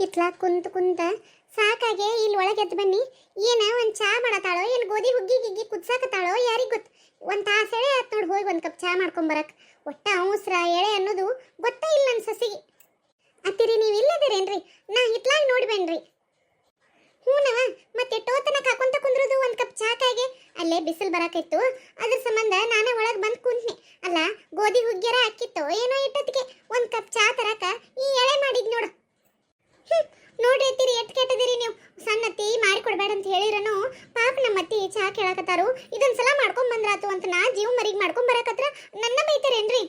ಇತ್ಲಾ ಕುಂತ ಕುಂತ ಸಾಕಾಗೆ ಇಲ್ಲಿ ಒಳಗೆ ಎದ್ದು ಬನ್ನಿ. ಏನ ಒಂದು ಚಾ ಮಾಡತಾಳೋ ಏನು ಗೋಧಿ ಹುಗ್ಗಿ ಗಿಗ್ಗಿ ಕುದ್ಸಾಕತ್ತಾಳೋ ಯಾರಿಗೆ ಗೊತ್ತು. ಒಂದು ತಾಸು ಎಳೆ ಆತ್ ನೋಡಿ ಹೋಗಿ ಒಂದು ಕಪ್ ಚಾ ಮಾಡ್ಕೊಂಬರಕ್ಕೆ. ಒಟ್ಟ ಅವಸರ ಎಳೆ ಅನ್ನೋದು ಗೊತ್ತೇ ಇಲ್ಲ ನನ್ನ ಸಸಿಗೆ. ಅತ್ತಿರಿ ನೀವು ಇಲ್ಲದಿರೇನ್ರಿ? ನಾ ಹಿತ್ಲಾಗ ನೋಡಿ ಬನ್ರಿ. ಹೂನವ ಮತ್ತೆ ಟೋತನ ಕಾಕೊಂತ ಕುಂದ್ರದು ಒಂದು ಕಪ್ ಚಾ ಕಾಗೆ. ಅಲ್ಲೇ ಬಿಸಿಲು ಬರಾಕಿತ್ತು, ಅದ್ರ ಸಂಬಂಧ ನಾನೇ ಒಳಗೆ ಬಂದು ಕುಂತ್ನಿ. ಅಲ್ಲ ಗೋಧಿ ಹುಗ್ಗ್ಯಾರ ಹಾಕಿತ್ತು ಏನೋ ಇಟ್ಟತ್ತಿಗೆ ಒಂದು ಕಪ್ ಚಾ ತರಕ ಈ ಎಳೆ ಮಾಡಿದ್ ನೋಡು. ನೋಡಿ ಅತ್ತಿರಿ ಎಟ್ ಕೆಟ್ಟದಿರಿ ನೀವು. ಸಣ್ಣತ್ತಿ ಮಾಡಿಕೊಡ್ಬೇಡ ಅಂತ ಹೇಳಿರನು ಪಾಪ ನಮ್ಮ ಅತ್ತಿ ಚಾ ಕೇಳಕತ್ತಾರು. ಇದೊಂದ್ಸಲ ಮಾಡ್ಕೊಂಡ್ ಬಂದ್ರಾತು ಅಂತ ನಾ ಜೀವ ಮರಿಗೆ ಮಾಡ್ಕೊಂಡ್ ಬರಕತ್ರ ನನ್ನ ಬೈತಾರೇನ್ರಿ?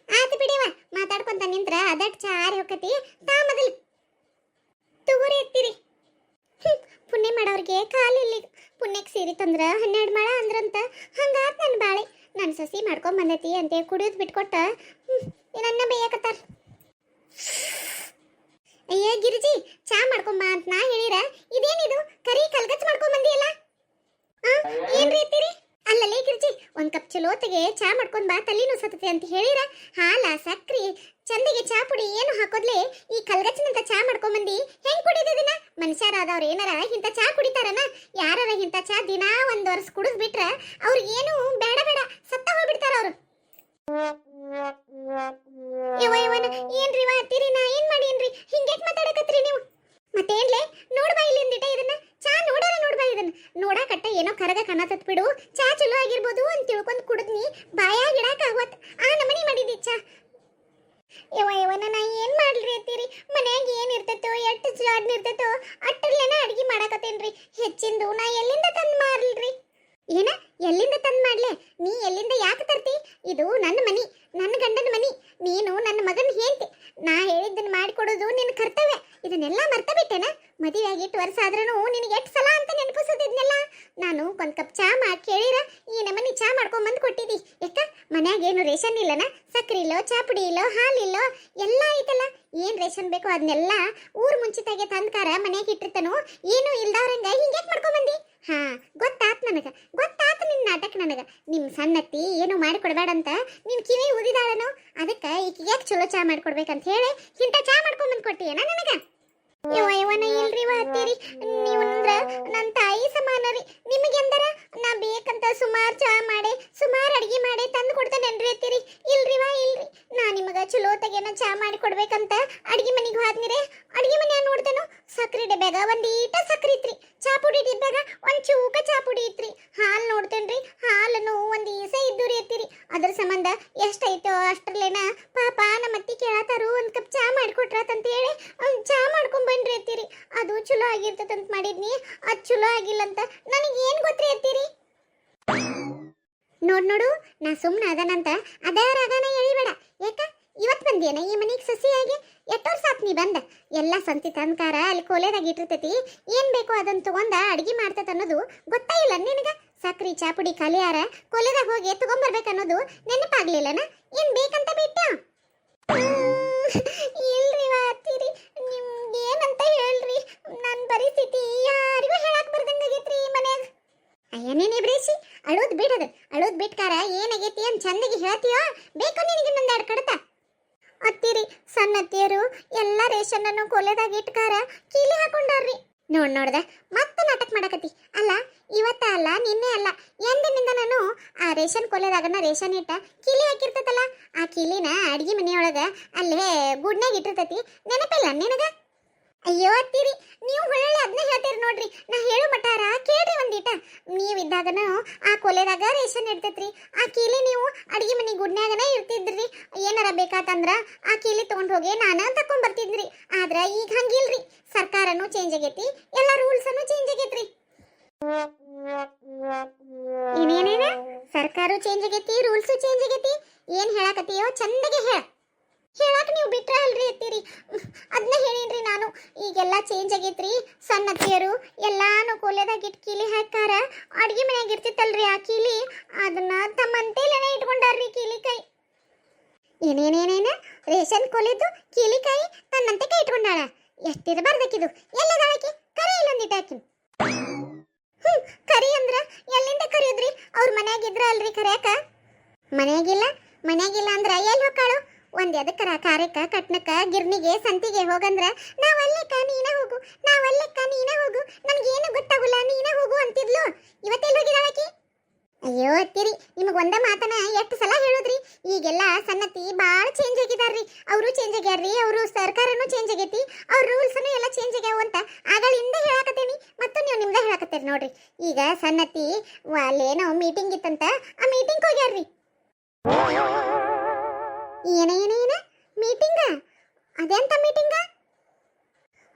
ಆತು ಬಿಡಿವ, ಮಾತಾಡ್ಕೊಂತ ನಿಂತ್ರ ಅದಟ್ ಚಾ ಆರಿ ಹೋಗತಿ. ತಾ ಮೊದಲು ತಗೋರಿ ಎತ್ತಿರಿ. ಪುಣ್ಯ ಮಾಡೋರಿಗೆ ಕಾಲಿಲ್ಲಿ. ಪುಣ್ಯಕ್ಕೆ ಸೀರೆ ತಂದ್ರ 12 ಮಾಳ ಅಂದ್ರಂತ ಹಂಗಾತ್ ನನ್ನ ಬಾಳೆ. ನನ್ನ ಸಸಿ ಮಾಡ್ಕೊಂಡ್ ಬಂದೈತಿ ಅಂತ ಕುಡಿಯೋದು ಬಿಟ್ಕೊಟ್ಟ ನನ್ನ ಬೇಯಕತ್ತಾರ. ಅಯ್ಯ ಗಿರಿಜಿ, ಚಾ ಮಾಡ್ಕೊಂಬ ಅಂತ ನಾ ಹೇಳಿರ ಇದೇನಿದು ಕರಿ ಕಲ್ಗಚ್ ಮಾಡ್ಕೊಂಡ್ ಬಂದಿಯಲ್ಲ? ಏನ್ರಿ ಎತ್ತೀರಿ? ಅಲ್ಲಲ್ಲೇ ಗಿರಿಜಿ, ಒಂದ್ ಕಪ್ ಚಲೋತೆಗೆ ಚಾ ಮಾಡ್ಕೊಂಡ್ ಬಾ, ತಲೆ ನುಸತತೆ ಅಂತ ಹೇಳಿರ ಹಾಲ ಸಕ್ರಿ ಚಂದಿಗೆ ಚಾ ಪುಡಿ ಏನು ಹಾಕೋದ್ಲೆ ಈ ಕಲ್ಗಚ್ಚಿನಂತ ಚಾ ಮಾಡ್ಕೊಂಡ್ ಬಂದಿ. ಹೆಂಗ್ ಕುಡಿದಿನ? ಮನುಷ್ಯರಾದವ್ರು ಏನಾರ ಇಂಥ ಚಾ ಕುಡಿತಾರನ? ಯಾರಾರ ಇಂಥ ಚಾ ದಿನಾ ಒಂದ್ ವರ್ಷ ಕುಡಿದ್ ಬಿಟ್ರ ಅವ್ರಿಗೇನು ಬೇಡ ಬೇಡ ಸತ್ತ ಹೋಗ್ಬಿಡ್ತಾರ ಅವ್ರು. ಏನ್ರಿ ಮಾತೀರಿ? ನಾ ಏನ್ ಮಾಡೀನ್ರಿ? ಹಿಂಗ್ಯಾಕ್ ಮಾತಾಡಕತ್ರಿ ನೀವು? ಮತ್ತೇನ್ಲೆ ನೋಡ್ಬಾ ಇಲ್ಲಿಂದಿಟ ಇದನ್ನ ಚಾ ನೋಡಾರ ನೋಡ್ಬಾ ಇದನ್ನ. ನೋಡಾಕಟ್ಟ ಏನೋ ಕರಗ ಕಾಣತತ್ ಬಿಡು. ಚಾ ಚಲೋ ಆಗಿರ್ಬೋದು ಅಂತ ತಿಳ್ಕೊಂಡ್ ಕುಡಿದ್ನಿ, ಬಾಯಾಗ ಇಡಾಕ ಆವತ್ ಆ ನಮನಿ ಮಾಡಿದಿ ಚಾ. ಇವನ ನಾ ಏನ್ ಮಾಡ್ರಿ ಅತ್ತೀರಿ? ಮನ್ಯಾಗ ಏನ್ ಇರ್ತೈತೋ ಎಟ್ಟು ಜಾಡ್ನ ಇರ್ತೈತೋ ಅಟ್ಟರ್ಲೇನ ಅಡ್ಗಿ ಮಾಡಾಕತ್ತೇನ್ರಿ. ಹೆಚ್ಚಿಂದು ನಾ ಎಲ್ಲಿಂದ ತಂದ್ ಮಾರ್ಲ್ರಿ? ಏನ ಎಲ್ಲಿಂದ ತಂದ್ ಮಾಡ್ಲೆ? ನೀ ಎಲ್ಲಿಂದ ಯಾಕೆ ತರ್ತಿ? ಇದು ನನ್ನ ಮನಿ, ನನ್ನ ಗಂಡನ ಮನಿ. ನೀನು ನನ್ನ ಮಗನ ಹೇಂತಿ. ನಾ ಹೇಳಿದ್ದನ್ನ ಮಾಡಿಕೊಡೋದು ನಿನ್ನ ಕರ್ತವ್ಯ. ಇದನ್ನೆಲ್ಲ ಮರ್ತ ಬಿಟ್ಟೆನ? ಮದುವೆ ಆಗಿ 8 ವರ್ಷ ಆದ್ರೂ ನಿನಗೆ ಎಷ್ಟು ಸಲ ಅಂತ ನೆನಪಿಸೋದಿದ್ನೆಲ್ಲ. ನಾನು ಒಂದ್ ಕಪ್ ಚಾ ಮಾಡಿ ಕೇಳಿರ ಈ ನಮ್ಮನಿ ಚಾ ಮಾಡ್ಕೊಂಡ್ ಬಂದು ಕೊಟ್ಟಿದ್ದಿ. ಯಾಕ ಮನ್ಯಾಗ ಏನು ರೇಷನ್ ಇಲ್ಲನ? ಸಕ್ರಿ ಇಲ್ಲೋ, ಚಾ ಪುಡಿ ಇಲ್ಲೋ, ಹಾಲಿಲ್ಲೋ, ಎಲ್ಲ ಐತಲ್ಲ. ಏನ್ ರೇಷನ್ ಬೇಕೋ ಅದನ್ನೆಲ್ಲ ಊರ್ ಮುಂಚಿತಾಗೆ ತಂದ್ಕಾರ ಮನ್ಯಾಗ ಇಟ್ಟಿರ್ತಾನೋ. ಏನು ಇಲ್ದವ್ರಂಗ ಹಿಂಗ್ಯಾಕ್ ಮಾಡ್ಕೊಂಡ್ ಬಂದಿ? ಹಾ ಗೊತ್ತಾತ್ ನನಗ, ಗೊತ್ತಾತ್ ನಿನ್ ನಾಟಕ ನನಗ. ನಿಮ್ ಸಣ್ಣತ್ತಿ ಏನು ಮಾಡಿಕೊಡ್ಬೇಡಂತ ನಿನ್ ಕಿವಿ ಉದಿದಾಳನೋ, ಅದಕ್ಕ ಈಕಿಗೆ ಯಾಕೆ ಚಲೋ ಚಾ ಮಾಡ್ಕೊಡ್ಬೇಕಂತ ಹೇಳಿ ಇಂಥ ಚಾ ಮಾಡ್ಕೊಂಡ್ ಬಂದ್ ಕೊಟ್ಟಿಯೇನ ನನಗ? ಇವನ ಇಲ್ರಿ ಹತ್ತೀರಿ ನೀವಂದ್ರ ನನ್ನ ತಾಯಿ ಸಮಾನ ರೀ. ನಿಮಗೆ ಅಂದರ ನಾ ಬೇಕಂತ ಸುಮಾರು ಚಾ ಮಾಡಿ ಸುಮಾರು ಅಡಿಗೆ ಮಾಡಿ ತಂದು ಕೊಡ್ತೇನೆನ್ರಿ ಅತ್ತೀರಿ. ಇಲ್ರಿವಾ ಇಲ್ರಿ, ನಾ ನಿಮಗ ಚಲೋ ತೆಗೆನ ಚಾ ಮಾಡಿ ಕೊಡ್ಬೇಕಂತ ಅಡಿಗೆ ಮನೆಗೆ ಹೋದ್ನಿರಿ. ಅಡಿಗೆ ಮನೆ ನೋಡ್ತೇನು ಸಕ್ರಿ ಡಬ್ಯಾಗ ಒಂದೀಟ ಸಕ್ರಿ ಇತ್ರಿ, ಚಾ ಪುಡಿ ಡಬ್ಯಾಗ ಒಂದ್ ಚೂಕ ಚಾ ಪುಡಿ ಇತ್ರಿ. ಹಾಲು ನೋಡ್ತೇನ್ರಿ, ಹಾಲನು ಒಂದ್ ಈಸ ಇದ್ದೂರಿ ಅತ್ತೀರಿ. ಅದ್ರ ಸಂಬಂಧ ಎಷ್ಟೈತೋ ಅಷ್ಟ್ರಲ್ಲೇನ ಪಾಪ ನಮ್ಮ ಅತ್ತಿ ಕೇಳತಾರು ಒಂದ್ ಕಪ್ ಚಾ ಮಾಡಿಕೊಟ್ರಾತಂತ ಹೇಳಿ ಚಾ ಮಾಡ್ಕೊಂಡ್ ಬನ್ರಿ ಅತ್ತೀರಿ. ಅದು ಚಲೋ ಆಗಿರ್ತದಂತ ಮಾಡಿದ್ನಿ, ಅದ್ ಚಲೋ ಆಗಿಲ್ಲಂತ ನನಗೆ ಏನ್ ಗೊತ್ತ್ರಿ ಅತ್ತೀರಿ? ನೋಡು ನಾ ಸುಮ್ಮನೆ ಅದನಂತ ಅದರಾಗನ ಎಳಿಬೇಡ. ಯಾಕ ಇವತ್ತು ಬಂದಿಯನ ಈ ಮನೆಗೆ ಸಸಿಯಾಗಿ? ಎಷ್ಟೋರ್ ಸಾತ್ ನೀ ಬಂದ ಎಲ್ಲ ಸಂತಿ ತಂದ್ಕಾರ ಅಲ್ಲಿ ಕೋಲೆದಾಗ ಇಟ್ಟಿರ್ತೈತಿ. ಏನ್ ಬೇಕೋ ಅದನ್ನ ತಗೊಂಡ ಅಡ್ಗಿ ಮಾಡ್ತೈತ ಅನ್ನೋದು ಗೊತ್ತಾ ಇಲ್ಲ ನಿನಗ? ಸಕ್ರಿ ಚಾ ಪುಡಿ ಖಾಲಿಯಾರ ಕೋಲೆದಾಗ ಹೋಗಿ ತಗೊಂಬರ್ಬೇಕನ್ನೋದು ನೆನಪಾಗ್ಲಿಲ್ಲನ? ಏನ್ ಬೇಕಂತ ಬಿಟ್ಟ? ಇಲ್ರಿ ಅತ್ತೀರಿ, ನಿಮ್ಗೆ ಏನಂತ ಹೇಳ್ರಿ? ನನ್ನ ಪರಿಸ್ಥಿತಿ ಯಾರಿಗೂ ಹೇಳಕ್ ಬರ್ದಂಗಾಗೈತ್ರಿ ಈ ಮನ್ಯಾಗ. ಅಯ್ಯನೇನೆ ಬ್ರೇಸಿ ಅಳೋದ್ ಬಿಡದ, ಅಳೋದ್ ಬಿಟ್ಕಾರ ಏನಾಗೈತಿ ಅಂತ ಚಂದಗೆ ಹೇಳ್ತೀಯೋ? ಬೇಕೋ ನಿನಗೆ ಇನ್ನೊಂದೆರಡು ಕಡತ? ಅತ್ತೀರಿ ಸಣ್ಣ ಅತ್ತಿಯರು ಎಲ್ಲ ರೇಷನ್ ಅನ್ನು ಕೊಲೆದಾಗ ಇಟ್ಕಾರ ಕೀಲಿ ಹಾಕೊಂಡಾರ್ರಿ. ನೋಡ್ದ ಮತ್ತೆ ನಾಟಕ ಮಾಡಕತ್ತಿ. ಅಲ್ಲ ಇವತ್ತ ಅಲ್ಲ ನಿನ್ನೆ ಅಲ್ಲ ಎಂದಿನಿಂದ ನಾನು ಆ ರೇಷನ್ ಕೊಲೆದಾಗನ ರೇಷನ್ ಇಟ್ಟ ಕೀಲಿ ಹಾಕಿರ್ತೈತಲ್ಲ, ಆ ಕೀಲಿನ ಅಡ್ಗಿ ಮನೆಯೊಳಗ ಅಲ್ಲೇ ಗುಡ್ನಾಗ ಇಟ್ಟಿರ್ತೈತಿ. ನೆನಪಿಲ್ಲ ನಿನಗ? ಅಯ್ಯೋ ಅತ್ತೀರಿ, ನೀವು ಹೊಳ್ಳಿ ಅದನ್ನ ಹೇಳ್ತೀರಿ ನೋಡ್ರಿ. ನಾ ಹೇಳು ಮಟಾರ ಕೇಳ್ರಿ ಒಂದೀಟ. ನೀವಿದ್ದಾಗನ ಆ ಕೊಲೆದಾಗ ರೇಷನ್ ಇರ್ತೈತ್ರಿ. ಆ ಕೀಲಿ ನೀವು ಅಡಿಗೆ ಮನೆ ಗುಡ್ನ್ಯಾಗನ ಇರ್ತಿದ್ರಿ. ಏನಾರ ಬೇಕಾತಂದ್ರ ಆ ಕೀಲಿ ತಗೊಂಡ್ ಹೋಗಿ ನಾನು ತಕೊಂಡ್ ಬರ್ತಿದ್ರಿ. ಆದ್ರ ಈಗ ಹಂಗಿಲ್ರಿ, ಸರ್ಕಾರನು ಚೇಂಜ್ ಆಗೈತಿ, ಎಲ್ಲ ರೂಲ್ಸ್ ಅನ್ನು ಚೇಂಜ್ ಆಗೈತ್ರಿ. ಏನೇನೇನ ಸರ್ಕಾರ ಚೇಂಜ್ ಆಗೈತಿ, ರೂಲ್ಸು ಚೇಂಜ್ ಆಗೈತಿ? ಏನ್ ಹೇಳಕತ್ತೀಯೋ ಚಂದಗೆ ಹೇಳಾಕ ನೀವು ಬಿಟ್ರ ಅಲ್ರಿ ಅತ್ತೀರಿ. ಅದನ್ನ ಹೇಳಿನ್ರಿ ನಾನು. ಈಗೆಲ್ಲ ಚೇಂಜ್ ಆಗೈತ್ರಿ. ಸಣ್ಣ ಅತ್ತಿಯರು ಎಲ್ಲಾನು ಕೊಲೆದಾಗ ಇಟ್ಟು ಕೀಲಿ ಹಾಕಾರ. ಅಡ್ಗೆ ಮನ್ಯಾಗ ಇರ್ತಿತ್ತಲ್ರಿ ಆ ಕೀಲಿ, ಅದನ್ನ ತಮ್ಮಂತೇಲೇನೆ ಇಟ್ಕೊಂಡಾರ್ರಿ ಕೀಲಿ ಕೈ. ಏನೇನೇನೇನ ರೇಷನ್ ಕೊಲೆದು ಕೀಲಿ ಕೈ ತನ್ನಂತೆ ಕೈ ಇಟ್ಕೊಂಡಾಳ? ಎಷ್ಟಿರಬಾರ್ದಕ್ಕಿದು. ಎಲ್ಲದಾಳಕಿ ಕರಿ ಇಲ್ಲೊಂದಿಟ್ಟ ಹಾಕಿನ. ಕರಿ ಅಂದ್ರ ಎಲ್ಲಿಂದ ಕರಿಯೋದ್ರಿ? ಅವ್ರ ಮನ್ಯಾಗ ಇದ್ರ ಅಲ್ರಿ ಕರಿಯಾಕ? ಮನ್ಯಾಗಿಲ್ಲ ಅಂದ್ರ ಎಲ್ಲಿ ಹೋಗ್ಕಾಳು? ಒಂದ್ ಎದಕ್ಕರ ಕಾರ್ಯಕ್ಕ ಕಟ್ನಕ್ಕ ಗಿರ್ನಿಗೆ ಸಂತಿಗೆ ಹೋಗಂದ್ರ ನಾವಲ್ಲಕ್ಕ ನೀನ ಹೋಗು ನಾವಲ್ಲಕ್ಕ ನೀನ ಹೋಗು ನನ್ಗೇನು ಗೊತ್ತಾಗಲ್ಲ ನೀನ ಹೋಗು ಅಂತಿದ್ಲು. ಇವತ್ತೆಲ್ಲಿ ಹೋಗಿದಾಳಕಿ? ಅಯ್ಯೋ ಅತ್ತಿರಿ, ನಿಮಗ್ ಒಂದ ಮಾತನ ಎಷ್ಟು ಸಲ ಹೇಳುದ್ರಿ. ಈಗೆಲ್ಲ ಸನ್ನತಿ ಬಾಳ ಚೇಂಜ್ ಆಗಿದಾರ್ರಿ. ಅವರು ಚೇಂಜ್ ಆಗ್ಯಾರ್ರಿ, ಅವರು ಸರ್ಕಾರನು ಚೇಂಜ್ ಆಗೈತಿ, ಅವ್ರ ರೂಲ್ಸ್ನು ಎಲ್ಲ ಚೇಂಜ್ ಆಗ್ಯಾವ ಅಂತ ಆಗಳಿಂದ ಹೇಳಾಕತ್ತೇನಿ. ಮತ್ತು ನೀವು ನಿಮ್ದ ಹೇಳಾಕತ್ತೀರಿ ನೋಡ್ರಿ. ಈಗ ಸನ್ನತಿ ಅಲ್ಲೇನೋ ಮೀಟಿಂಗ್ ಇತ್ತಂತ, ಆ ಮೀಟಿಂಗ್ ಹೋಗ್ಯಾರ್ರಿ. ಏನ ಮೀಟಿಂಗ? ಅದೆಂತ ಮೀಟಿಂಗ?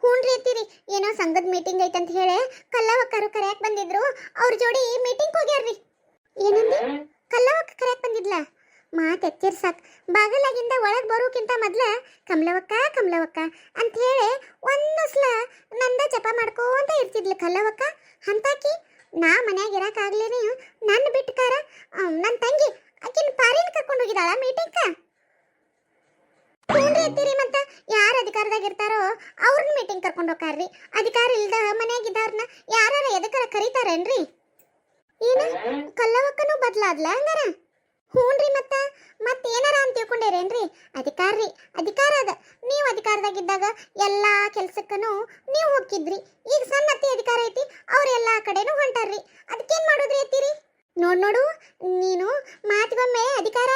ಹ್ಞೂನ್ರಿ ಅತ್ತಿರಿ, ಏನೋ ಸಂಘದ ಮೀಟಿಂಗ್ ಐತಂತ ಹೇಳಿ ಕಲ್ಲವಕ್ಕರು ಕರೆಯಕ್ ಬಂದಿದ್ರು, ಅವ್ರ ಜೋಡಿ ಮೀಟಿಂಗ್ ಹೋಗ್ಯಾರ್ರಿ. ಏನಂದಿ? ಕಲ್ಲವಕ್ಕ ಕರೆಯಕ್ ಬಂದಿದ್ಲ? ಮಾತು ಎತ್ತಿರ್ ಸಾಕ್. ಬಾಗಲಾಗಿಂದ ಒಳಗೆ ಬರೋಕ್ಕಿಂತ ಮೊದ್ಲ ಕಮಲವಕ್ಕ ಕಮಲವಕ್ಕ ಅಂತ ಹೇಳಿ ಒಂದು ಸಲ ನಂದ ಜಪ ಮಾಡ್ಕೋಂತ ಇರ್ತಿದ್ಲು ಕಲ್ಲವಕ್ಕ. ಅಂತಾಕಿ ನಾ ಮನ್ಯಾಗ ಇರಕ್ಕಾಗ್ಲೇನೆ ನನ್ನ ಬಿಟ್ಕಾರ ನನ್ನ ತಂಗಿ ಆಕಿನ ಪಾರಿನ ಕರ್ಕೊಂಡು ಹೋಗಿದಾಳ ಮೀಟಿಂಗ್ಕ. ಹ್ಞೂನ್ರಿ ಅತ್ತಿರಿ, ಮತ್ತ ಯಾರು ಅಧಿಕಾರದಾಗ ಇರ್ತಾರೋ ಅವ್ರನ್ನ ಮೀಟಿಂಗ್ ಕರ್ಕೊಂಡು ಹೋಗ್ತಾರ್ರಿ. ಅಧಿಕಾರ ಇಲ್ದ ಮನ್ಯಾಗಿದ್ದಾರನ್ನ ಯಾರು ಎದಕ್ಕರ ಕರೀತಾರೇನ್ರಿ? ಏನ ಕಲ್ಲವಕ್ಕನೂ ಬದ್ಲಾದ್ಲ ಹಂಗಾರ? ಹ್ಞೂನ್ರಿ, ಮತ್ತೇನಾರ ಅಂತ ತಿಳ್ಕೊಂಡೇರೇನ್ರಿ? ಅಧಿಕಾರ ಅದ. ನೀವು ಅಧಿಕಾರದಾಗಿದ್ದಾಗ ಎಲ್ಲಾ ಕೆಲ್ಸಕ್ಕನು ನೀವು ಹೋಗಿದ್ರಿ. ಈಗ ಸನ್ನತಿ ಅಧಿಕಾರ ಐತಿ, ಅವ್ರೆಲ್ಲಾ ಕಡೆನೂ ಹೊಂಟಾರ್ರಿ. ಅದಕ್ಕೇನ್ ಮಾಡೋದ್ರಿ ಅತ್ತೀರಿ? ನೋಡು ನೀನು ಮಾತಿಗೊಮ್ಮೆ ಅಧಿಕಾರ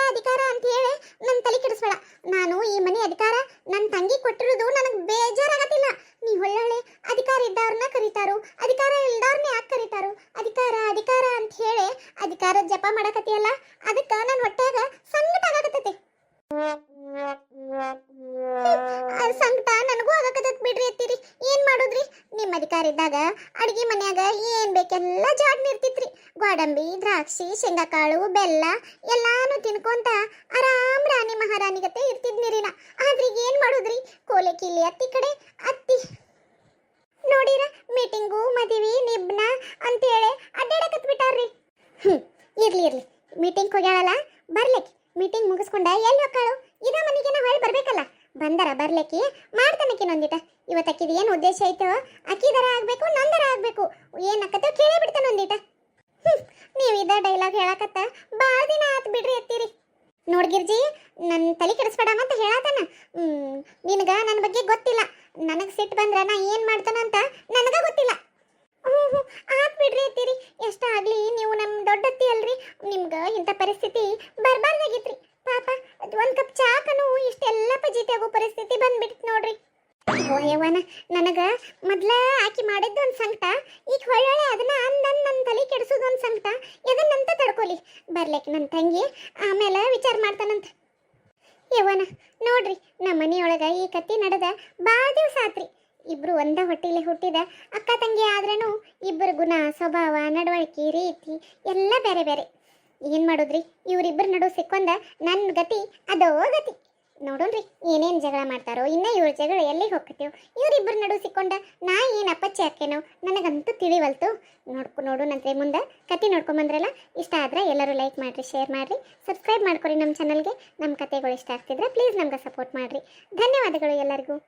ಅಂತ ಹೇಳಿ ನನ್ನ ತಲೆ ಕೆಡಿಸ್ಬೇಡ. ನಾನು ಈ ಮನೆ ಅಧಿಕಾರ ನನ್ನ ತಂಗಿ ಕೊಟ್ಟಿರೋದು ನನಗೆ ಬೇಜಾರಾಗತ್ತಿಲ್ಲ. ನೀ ಹೊಳ್ಳೆ ಅಧಿಕಾರ ಇದ್ದವ್ರನ್ನ ಕರೀತಾರು, ಅಧಿಕಾರ ಇಲ್ದವ್ರನ್ನ ಯಾಕೆ ಕರೀತಾರು? ಅಧಿಕಾರ ಅಂತ ಹೇಳಿ ಅಧಿಕಾರದ ಜಪ ಮಾಡಕತ್ತಿಯಲ್ಲ, ಅದಕ್ಕೆ ನನ್ನ ಹೊಟ್ಯಾಗ ಸಂಕಟ ಆಗಕತ್ತೈತಿ. ಸಂಕಟ ನನಗೂ ಆಗಕತ್ತೈತಿ ಬಿಡ್ರಿ ಅತ್ತೀರಿ. ಏನ್ ಮಾಡೋದ್ರಿ? ನಿಮ್ಮ ಅಧಿಕಾರ ಇದ್ದಾಗ ಅಡಿಗೆ ಮನ್ಯಾಗ ಏನ್ ಬೇಕೆಲ್ಲ ಜಾಡ್ ನಿರ್ತಿತ್ರಿ. ಗೋಡಂಬಿ, ದ್ರಾಕ್ಷಿ, ಶೇಂಗಾಕಾಳು, ಬೆಲ್ಲ ಎಲ್ಲಾನು ತಿನ್ಕೊಂತ ಆರಾಮ್ ರಾಣಿ ಮಹಾರಾಣಿಗತೆ ಇರ್ತಿದ್ನಿರಿನ. ಆದ್ರೆ ಈಗ ಏನ್ ಮಾಡೋದ್ರಿ? ಕೋಲೆ ಕೀಲಿ ಅತ್ತಿ ಕಡೆ ಅತ್ತಿ ನೋಡಿರ ಮೀಟಿಂಗು ಮದುವೆ ನಿಬ್ನ ಅಂತೇಳಿ ಅಡ್ಡಾಡಕತ್ ಬಿಟ್ಟಾರ್ರಿ. ಇರ್ಲಿ ಮೀಟಿಂಗ್ ಹೋಗ್ಯಾಳಲ್ಲ, ಬರ್ಲಿಕ್ಕೆ ಮೀಟಿಂಗ್ ಮುಗಿಸ್ಕೊಂಡ ಎಲ್ಲಿ ಹೋಗ್ಕಾಳು? ಇದ ಮನೆಗೆ ಹೊಳ್ಳಿ ಬರ್ಬೇಕಲ್ಲ. ಬಂದರ ಬರ್ಲಿಕ್ಕೆ ಮಾಡ್ತಾನಕ್ಕಿನೊಂದಿಟ. ಇವತ್ತಕ್ಕಿದ ಏನು ಉದ್ದೇಶ ಐತೋ ಅಕ್ಕಿದರ ಆಗ್ಬೇಕು, ನಂದರ ಆಗ್ಬೇಕು. ಏನ್ ಅಕ್ಕತ್ತೋ ಕೇಳೇ ಬಿಡ್ತಾನೊಂದಿಟ. ನೀವು ಇದ ಡೈಲಾಗ್ ಹೇಳಕತ್ತ ಭಾಳ ದಿನ ಆತ್ ಬಿಡ್ರಿ ಅತ್ತೀರಿ. ನೋಡ್ಗಿರ್ಜಿ, ನನ್ನ ತಲೆ ಕೆಡಿಸ್ಬೇಡ ಅಂತ ಹೇಳತಾನ. ನಿನಗ ನನ್ನ ಬಗ್ಗೆ ಗೊತ್ತಿಲ್ಲ. ನನಗೆ ಸಿಟ್ಟು ಬಂದ್ರ ನಾ ಏನ್ ಮಾಡ್ತಾನಂತ ನನಗ ಗೊತ್ತಿಲ್ಲ. ಆತ್ ಬಿಡ್ರಿ ಅತ್ತೀರಿ. ಎಷ್ಟಾಗ್ಲಿ ನೀವು ನಮ್ಮ ದೊಡ್ಡತ್ತಿ ಅಲ್ರಿ, ನಿಮ್ಗ ಇಂಥ ಪರಿಸ್ಥಿತಿ ಬರ್ಬಾರ್ದಾಗಿತ್ರಿ. ಪಾಪ ಒಂದ್ ಕಪ್ ಚಾಕನು ಇಷ್ಟೆಲ್ಲ ಪಜೀತಿ ಆಗೋ ಪರಿಸ್ಥಿತಿ ಬಂದ್ಬಿಡ್ತು ನೋಡ್ರಿ. ಯವ್ವನ, ನನಗ ಮೊದ್ಲ ಆಕಿ ಮಾಡಿದ್ದು ಒಂದು ಸಂಕಟ, ಈಗ ಹೊಳ್ಳೊಳ್ಳೆ ಅದನ್ನ ನನ್ನ ತಲೆ ಕೆಡಿಸೋದು ಒಂದು ಸಂಕಟ. ಎದನ್ನಂತ ತಡ್ಕೊಲಿ ಬರ್ಲಿಕ್ಕೆ ನನ್ನ ತಂಗಿ, ಆಮೇಲೆ ವಿಚಾರ ಮಾಡ್ತಾನಂತ. ಯವ್ವನ ನೋಡ್ರಿ, ನಮ್ಮ ಮನೆಯೊಳಗ ಈ ಕತ್ತಿ ನಡೆದ ಭಾಳ ದಿವಸ ಆತ್ರಿ. ಇಬ್ರು ಒಂದ ಹೊಟ್ಟಿಲೆ ಹುಟ್ಟಿದ ಅಕ್ಕ ತಂಗಿ ಆದ್ರೂ ಇಬ್ಬರು ಗುಣ, ಸ್ವಭಾವ, ನಡವಳಿಕೆ, ರೀತಿ ಎಲ್ಲ ಬೇರೆ ಬೇರೆ. ಏನ್ ಮಾಡೋದ್ರಿ? ಇವ್ರಿಬ್ಬರ ನಡು ಸಿಕ್ಕೊಂಡ ನನ್ನ ಗತಿ ಅದೋ ಗತಿ. ನೋಡೋಣ್ರಿ ಏನೇನು ಜಗಳ ಮಾಡ್ತಾರೋ, ಇನ್ನ ಇವ್ರ ಜಗಳ ಎಲ್ಲಿಗೆ ಹೋಗ್ತೀವೋ. ಇವ್ರಿಬ್ಬರ ನಡು ಸಿಕ್ಕೊಂಡ ನಾ ಏನು ಅಪ್ಪಚ್ಚಿ ಹಾಕೇನೋ ನನಗಂತೂ ತಿಳಿವಲ್ತು. ನೋಡು ನಂತರ ಮುಂದೆ ಕತೆ ನೋಡ್ಕೊಂಬಂದ್ರಲ್ಲ. ಇಷ್ಟ ಆದ್ರೆ ಎಲ್ಲರೂ ಲೈಕ್ ಮಾಡಿರಿ, ಶೇರ್ ಮಾಡಿರಿ, ಸಬ್ಸ್ಕ್ರೈಬ್ ಮಾಡ್ಕೊರಿ ನಮ್ಮ ಚಾನಲ್ಗೆ. ನಮ್ಮ ಕತೆಗಳು ಇಷ್ಟ ಆಗ್ತಿದ್ರೆ ಪ್ಲೀಸ್ ನಮ್ಗೆ ಸಪೋರ್ಟ್ ಮಾಡಿರಿ. ಧನ್ಯವಾದಗಳು ಎಲ್ಲರಿಗೂ.